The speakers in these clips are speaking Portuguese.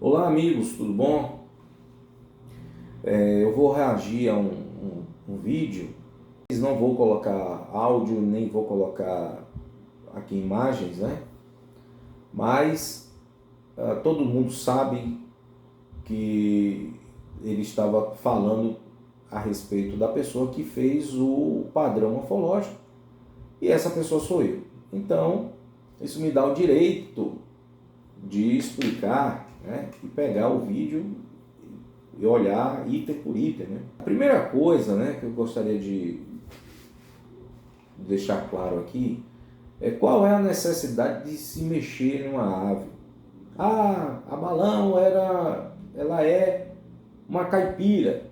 Olá amigos, tudo bom? Eu vou reagir a um vídeo, mas não vou colocar áudio, nem vou colocar aqui imagens, né? Mas todo mundo sabe que ele estava falando a respeito da pessoa que fez o padrão morfológico e essa pessoa sou eu. Então, isso me dá o direito de explicar, né, e pegar o vídeo e olhar item por item, né? A primeira coisa, né, que eu gostaria de deixar claro aqui é qual é a necessidade de se mexer numa ave. A balão ela é uma caipira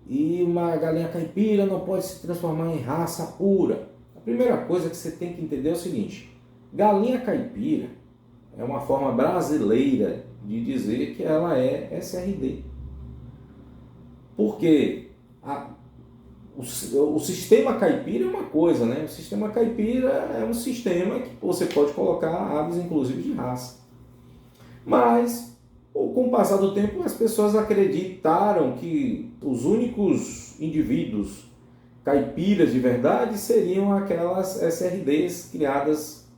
e uma galinha caipira não pode se transformar em raça pura. A primeira coisa que você tem que entender é o seguinte: galinha caipira é uma forma brasileira de dizer que ela é SRD. Porque o sistema caipira é uma coisa, né? O sistema caipira é um sistema que você pode colocar aves, inclusive, de raça. Mas, com o passar do tempo, as pessoas acreditaram que os únicos indivíduos caipiras de verdade seriam aquelas SRDs criadas,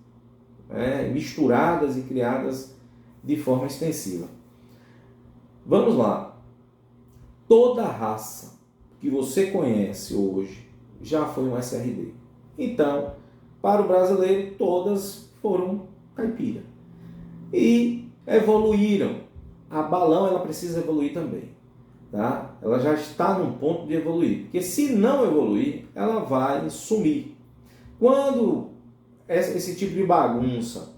misturadas e criadas de forma extensiva. Vamos lá. Toda raça que você conhece hoje já foi um SRD. Então, para o brasileiro, todas foram caipira. E evoluíram. A balão ela precisa evoluir também. Tá? Ela já está num ponto de evoluir. Porque se não evoluir, ela vai sumir. Quando esse tipo de bagunça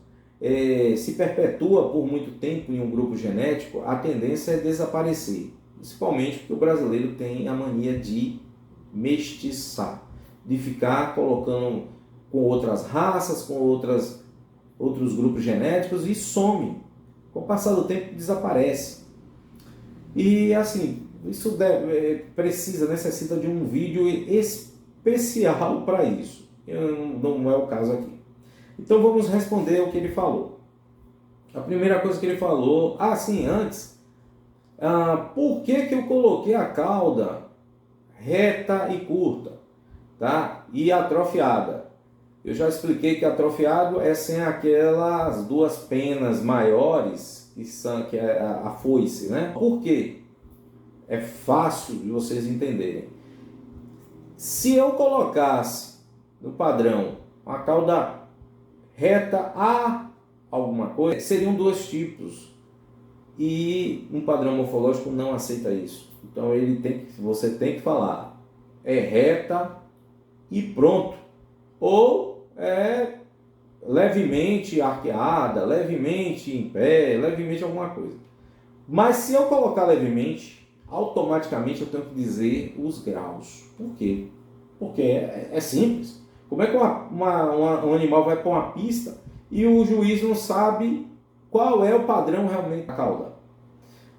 se perpetua por muito tempo em um grupo genético, a tendência é desaparecer. Principalmente porque o brasileiro tem a mania de mestiçar, de ficar colocando com outras raças, com outros grupos genéticos e some. Com o passar do tempo desaparece. E assim, isso necessita de um vídeo especial para isso. Não é o caso aqui. Então vamos responder o que ele falou. A primeira coisa que ele falou, antes, por que eu coloquei a cauda reta e curta, tá? E atrofiada? Eu já expliquei que atrofiado é sem aquelas duas penas maiores, que é a foice, né? Por quê? É fácil de vocês entenderem. Se eu colocasse no padrão uma cauda reta a alguma coisa, seriam dois tipos. E um padrão morfológico não aceita isso. Então você tem que falar é reta e pronto. Ou é levemente arqueada, levemente em pé, levemente alguma coisa. Mas se eu colocar levemente, automaticamente eu tenho que dizer os graus. Por quê? Porque é simples. Como é que um animal vai para uma pista e o juiz não sabe qual é o padrão realmente da cauda?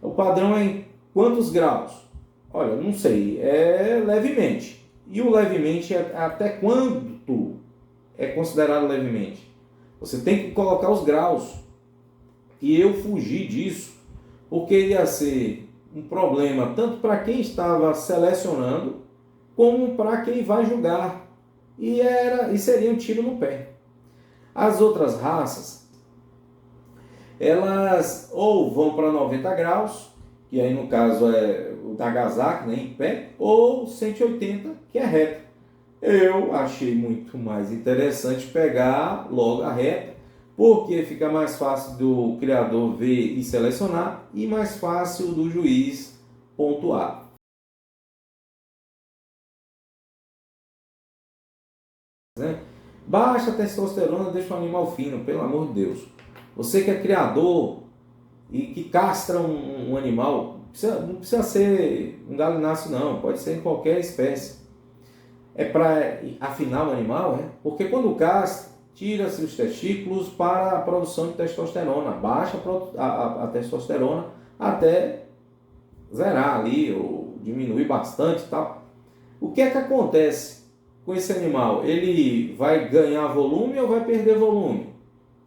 O padrão é em quantos graus? Olha, não sei, é levemente. E o levemente até quanto é considerado levemente? Você tem que colocar os graus. E eu fugi disso, porque ia ser um problema tanto para quem estava selecionando, como para quem vai julgar. E seria um tiro no pé. As outras raças, elas ou vão para 90 graus, que aí no caso é o Nagasaki, né, em pé, ou 180, que é reta. Eu achei muito mais interessante pegar logo a reta, porque fica mais fácil do criador ver e selecionar e mais fácil do juiz pontuar. Baixa testosterona deixa o animal fino, pelo amor de Deus. Você que é criador e que castra um animal, não precisa ser um galináceo não, pode ser em qualquer espécie. É para afinar o animal, porque quando castra, tira-se os testículos para a produção de testosterona, baixa a testosterona até zerar ali, ou diminuir bastante e tal. O que é que acontece com esse animal? Ele vai ganhar volume ou vai perder volume?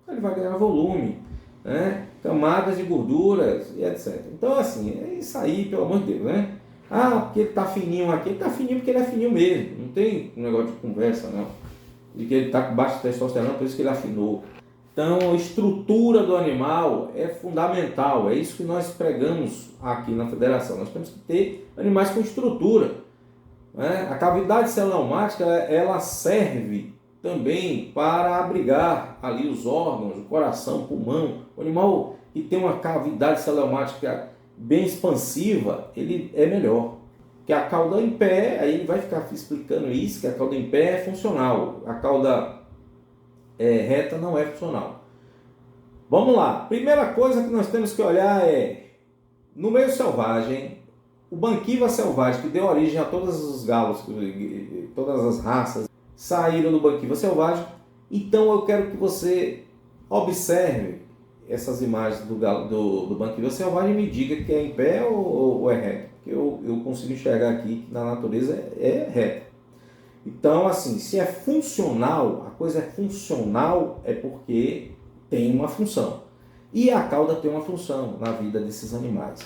Ele vai ganhar volume. né? Camadas de gorduras e etc. Então, assim, é isso aí, pelo amor de Deus, né? Ah, porque ele está fininho aqui. Ele está fininho porque ele é fininho mesmo. Não tem um negócio de conversa, não. De que ele está com baixa testosterona, por isso que ele afinou. Então, a estrutura do animal é fundamental. É isso que nós pregamos aqui na federação. Nós temos que ter animais com estrutura, né? A cavidade celeumática, ela serve também para abrigar ali os órgãos, o coração, o pulmão. O animal que tem uma cavidade celeumática bem expansiva, ele é melhor. Que a cauda em pé, aí ele vai ficar explicando isso, que a cauda em pé é funcional, a cauda reta não é funcional. Vamos lá, primeira coisa que nós temos que olhar é, no meio selvagem, o banquiva selvagem, que deu origem a todos os galos, todas as raças, saíram do banquiva selvagem. Então eu quero que você observe essas imagens do banquiva selvagem e me diga que é em pé ou é reto. Porque eu consigo enxergar aqui que na natureza é reta. Então, assim, se é funcional, a coisa é funcional é porque tem uma função. E a cauda tem uma função na vida desses animais,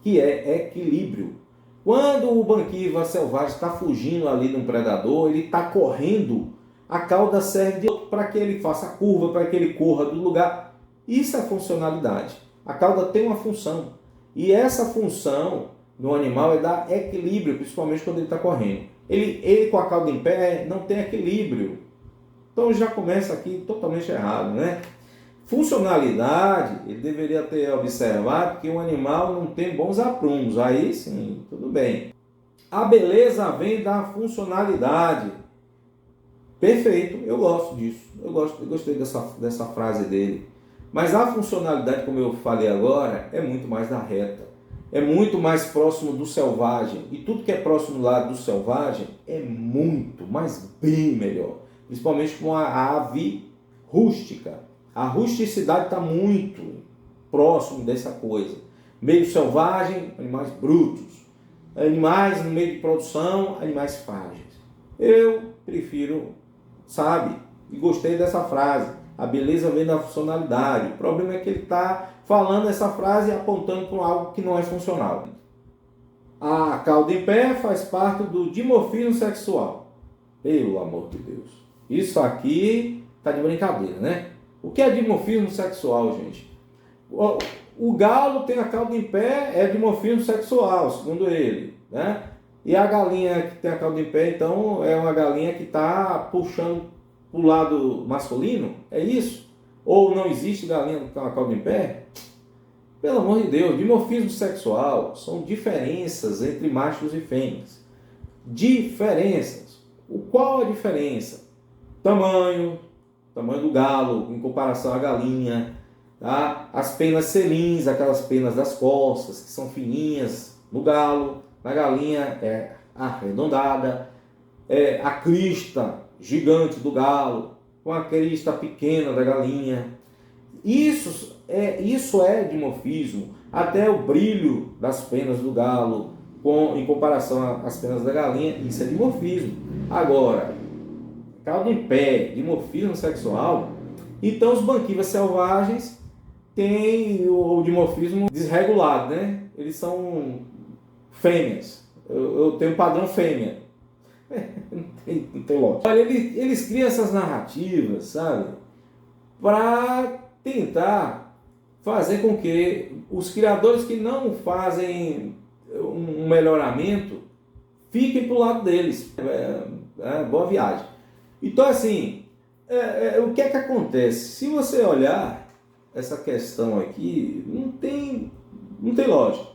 que é equilíbrio. Quando o banquiva selvagem está fugindo ali de um predador, ele está correndo, a cauda serve para que ele faça a curva, para que ele corra do lugar. Isso é funcionalidade. A cauda tem uma função. E essa função no animal é dar equilíbrio, principalmente quando ele está correndo. Ele com a cauda em pé não tem equilíbrio. Então já começa aqui totalmente errado, né? Funcionalidade, ele deveria ter observado que o animal não tem bons aprumos. Aí sim, tudo bem. A beleza vem da funcionalidade. Perfeito, eu gosto disso. Eu gostei dessa frase dele. Mas a funcionalidade, como eu falei agora, é muito mais da reta. É muito mais próximo do selvagem. E tudo que é próximo lá do selvagem é muito, mas bem melhor. Principalmente com a ave rústica. A rusticidade está muito próximo dessa coisa. Meio selvagem, animais brutos. Animais no meio de produção, animais frágeis. Eu prefiro, sabe? E gostei dessa frase. A beleza vem da funcionalidade. O problema é que ele está falando essa frase e apontando para algo que não é funcional. A cauda em pé faz parte do dimorfismo sexual. Pelo amor de Deus. Isso aqui está de brincadeira, né? O que é dimorfismo sexual, gente? O galo tem a cauda em pé, é dimorfismo sexual, segundo ele, né? E a galinha que tem a cauda em pé, então, é uma galinha que está puxando para o lado masculino? É isso? Ou não existe galinha com a cauda em pé? Pelo amor de Deus, dimorfismo sexual são diferenças entre machos e fêmeas. Diferenças. Qual a diferença? Tamanho do galo em comparação à galinha, tá? As penas selins, aquelas penas das costas, que são fininhas no galo, na galinha é arredondada, a crista gigante do galo, com a crista pequena da galinha. Isso é dimorfismo. Até o brilho das penas do galo em comparação às penas da galinha, isso é dimorfismo. Agora, cauda em pé, dimorfismo sexual, então os banquivas selvagens têm o dimorfismo desregulado, né? Eles são fêmeas. Eu tenho um padrão fêmea. Não tem lógica. Olha, eles criam essas narrativas, sabe? Para tentar fazer com que os criadores que não fazem um melhoramento fiquem pro lado deles. Boa viagem. Então, assim, o que é que acontece? Se você olhar essa questão aqui, não tem lógica.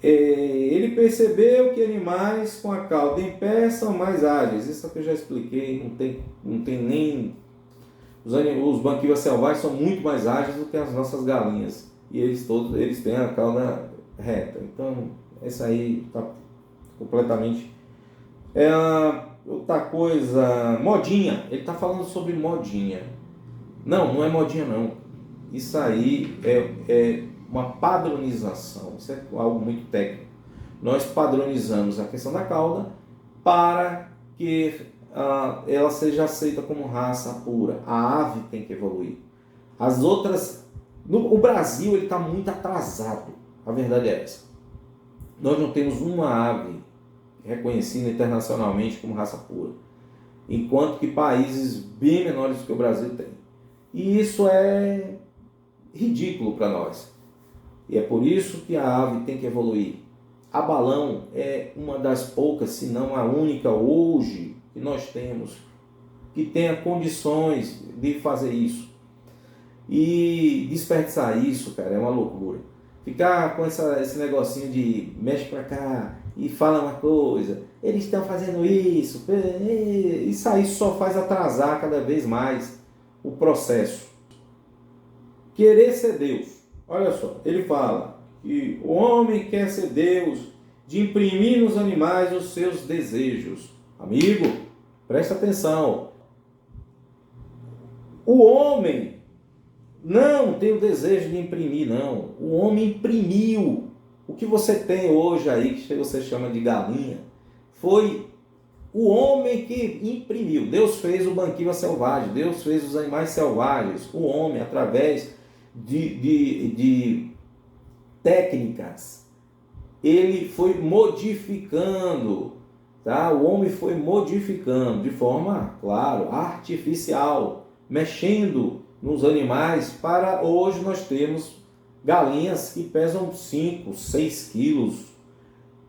Ele percebeu que animais com a cauda em pé são mais ágeis. Isso que eu já expliquei, não tem nem... Os banquivas selvagens são muito mais ágeis do que as nossas galinhas. E eles têm a cauda reta. Então, essa aí está completamente... Outra coisa, modinha. Ele está falando sobre modinha. Não é modinha não. Isso aí é uma padronização. Isso é algo muito técnico. Nós padronizamos a questão da cauda para que ela seja aceita como raça pura. A ave tem que evoluir. As outras... O Brasil está muito atrasado, a verdade é essa. Nós não temos uma ave reconhecida internacionalmente como raça pura, enquanto que países bem menores do que o Brasil têm. E isso é ridículo para nós. E é por isso que a ave tem que evoluir. A balão é uma das poucas, se não a única hoje que nós temos, que tenha condições de fazer isso. E desperdiçar isso, cara, é uma loucura. Ficar com esse negocinho de mexe pra cá e fala uma coisa, eles estão fazendo isso aí só faz atrasar cada vez mais o processo. Querer ser Deus. Olha só, ele fala que o homem quer ser Deus, de imprimir nos animais os seus desejos. Amigo, presta atenção. O homem não tem o desejo de imprimir, não. O homem imprimiu. O que você tem hoje aí, que você chama de galinha, foi o homem que imprimiu. Deus fez o banquinho selvagem, Deus fez os animais selvagens. O homem, através de técnicas, ele foi modificando, tá? O homem foi modificando de forma, claro, artificial, mexendo nos animais, para hoje nós temos galinhas que pesam 5, 6 quilos.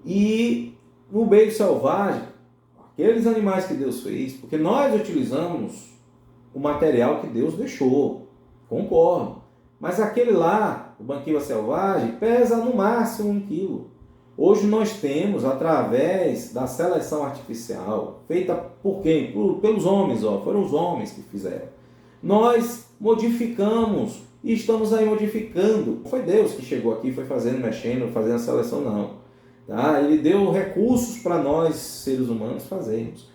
E no meio selvagem, aqueles animais que Deus fez, porque nós utilizamos o material que Deus deixou, concordo. Mas aquele lá, o banquinho selvagem, pesa no máximo 1 quilo. Hoje nós temos, através da seleção artificial, feita por quem? Pelos homens, foram os homens que fizeram. Nós modificamos e estamos aí modificando. Não foi Deus que chegou aqui, foi fazendo, mexendo, fazendo a seleção, não. Tá? Ele deu recursos para nós, seres humanos, fazermos.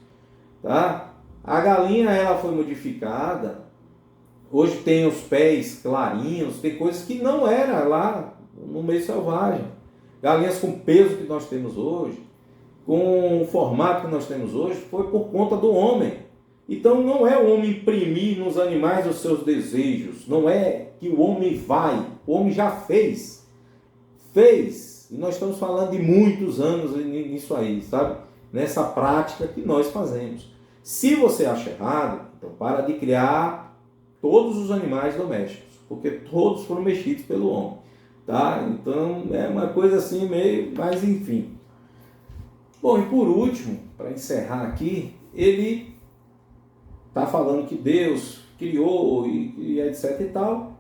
Tá? A galinha, ela foi modificada. Hoje tem os pés clarinhos, tem coisas que não era lá no meio selvagem. Galinhas com peso que nós temos hoje, com o formato que nós temos hoje, foi por conta do homem. Então não é o homem imprimir nos animais os seus desejos, não é que o homem vai, o homem já fez. E nós estamos falando de muitos anos nisso aí, sabe? Nessa prática que nós fazemos. Se você acha errado, então para de criar todos os animais domésticos, porque todos foram mexidos pelo homem, tá? Então é uma coisa assim meio, mas enfim. Bom, e por último, para encerrar aqui, ele está falando que Deus criou e etc e tal,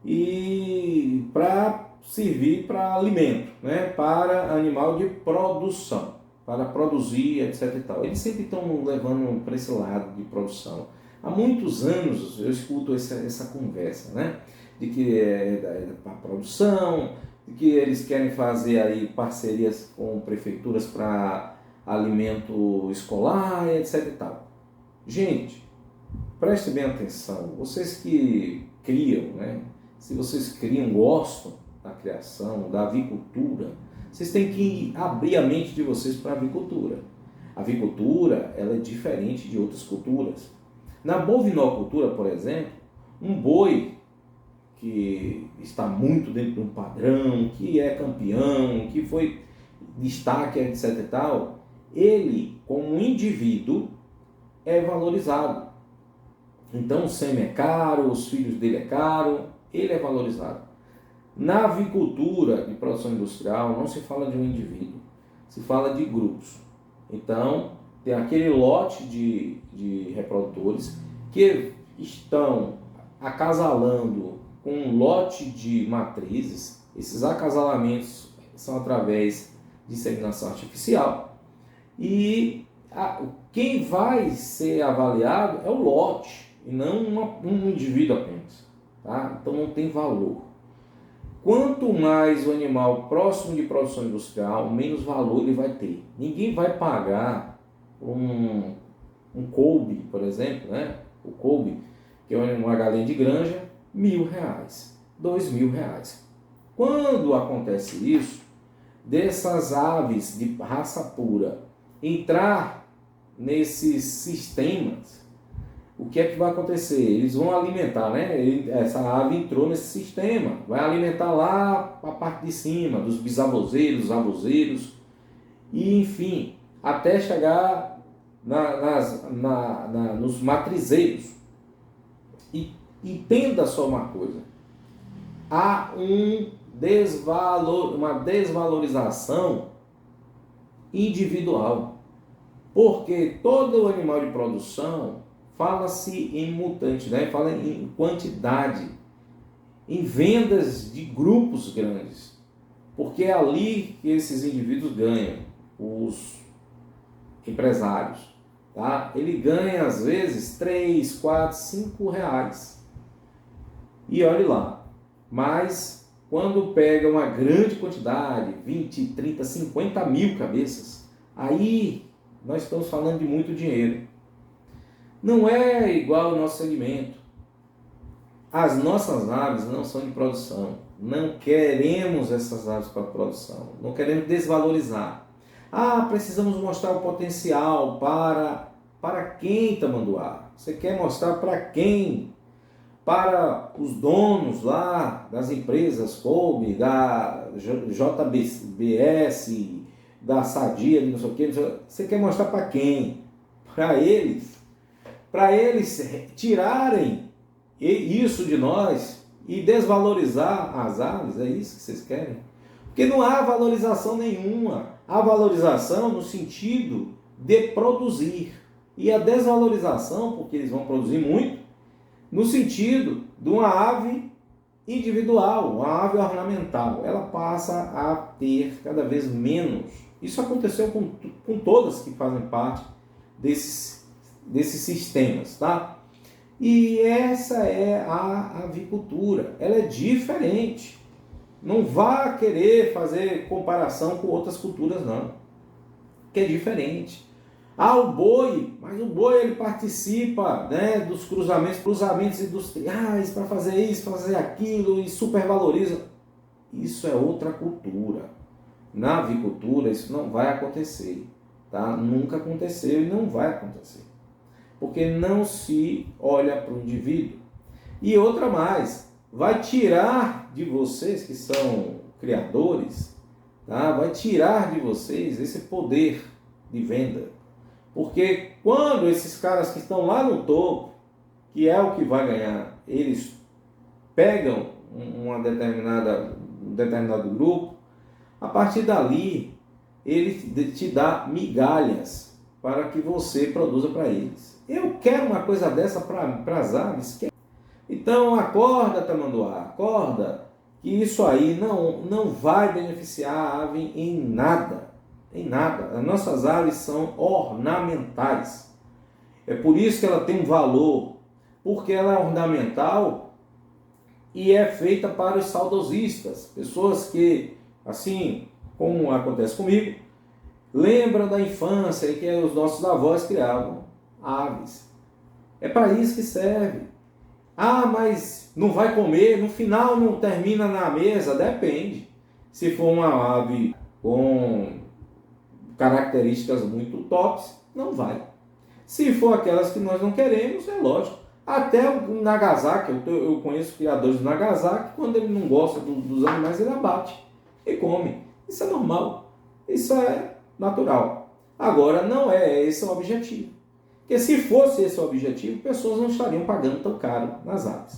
e para servir para alimento, né? Para animal de produção, para produzir, etc e tal. Eles sempre estão levando para esse lado de produção. Há muitos anos eu escuto essa conversa, né? De que é para produção, de que eles querem fazer aí parcerias com prefeituras para alimento escolar, etc e tal. Gente, preste bem atenção, vocês que criam, né? Se vocês criam, gostam da criação, da avicultura, vocês têm que abrir a mente de vocês para a avicultura. A avicultura, ela é diferente de outras culturas. Na bovinocultura, por exemplo, um boi que está muito dentro de um padrão, que é campeão, que foi destaque, etc e tal, ele, como indivíduo, é valorizado. Então o sêmen é caro, os filhos dele é caro, ele é valorizado. Na avicultura de produção industrial não se fala de um indivíduo, se fala de grupos. Então tem aquele lote de reprodutores que estão acasalando com um lote de matrizes. Esses acasalamentos são através de inseminação artificial. E quem vai ser avaliado é o lote, e não um indivíduo apenas. Tá? Então não tem valor. Quanto mais o animal próximo de produção industrial, menos valor ele vai ter. Ninguém vai pagar um Kobe, por exemplo, né? O Kobe, que é uma galinha de granja, R$1.000, R$2.000. Quando acontece isso, dessas aves de raça pura entrar nesses sistemas, o que é que vai acontecer? Eles vão alimentar, né? Essa ave entrou nesse sistema, vai alimentar lá a parte de cima, dos bisavozeiros, avozeiros, e enfim, até chegar nos matrizeiros. E entenda só uma coisa, há uma desvalorização individual, porque todo animal de produção fala-se em mutante, né? Fala em quantidade, em vendas de grupos grandes, porque é ali que esses indivíduos ganham, os empresários, tá? Ele ganha às vezes 3, 4, 5 reais, e olhe lá, mas quando pega uma grande quantidade, 20, 30, 50 mil cabeças, aí nós estamos falando de muito dinheiro. Não é igual ao nosso segmento. As nossas aves não são de produção. Não queremos essas aves para produção. Não queremos desvalorizar. Precisamos mostrar o potencial para quem, Tamanduá? Você quer mostrar para quem? Para os donos lá das empresas Kobe, da JBS, da Sadia, não sei o quê. Você quer mostrar para quem? Para eles tirarem isso de nós e desvalorizar as aves, é isso que vocês querem? Porque não há valorização nenhuma. Há valorização no sentido de produzir. E a desvalorização, porque eles vão produzir muito, no sentido de uma ave individual, uma ave ornamental. Ela passa a ter cada vez menos. Isso aconteceu com todas que fazem parte desses sistemas, tá? E essa é a avicultura, ela é diferente. Não vá querer fazer comparação com outras culturas, não, que é diferente. O boi, mas o boi ele participa, né, dos cruzamentos industriais para fazer isso, fazer aquilo e supervaloriza. Isso é outra cultura. Na avicultura isso não vai acontecer, tá? Nunca aconteceu e não vai acontecer. Porque não se olha para o indivíduo. E outra mais, vai tirar de vocês que são criadores, tá? Vai tirar de vocês esse poder de venda. Porque quando esses caras que estão lá no topo, que é o que vai ganhar, eles pegam um determinado grupo, a partir dali ele te dá migalhas para que você produza para eles. Eu quero uma coisa dessa para as aves. Então acorda, Tamanduá, acorda, que isso aí não vai beneficiar a ave em nada. Em nada. As nossas aves são ornamentais. É por isso que ela tem um valor, porque ela é ornamental e é feita para os saudosistas, pessoas que, assim como acontece comigo, lembram da infância em que os nossos avós criavam aves. É para isso que serve. Mas não vai comer, no final não termina na mesa? Depende. Se for uma ave com características muito tops, não vai. Se for aquelas que nós não queremos, é lógico. Até o Nagasaki, eu conheço criadores do Nagasaki, quando ele não gosta dos animais, ele abate e come. Isso é normal. Isso é natural. Agora, não é esse o objetivo. Porque se fosse esse o objetivo, pessoas não estariam pagando tão caro nas aves.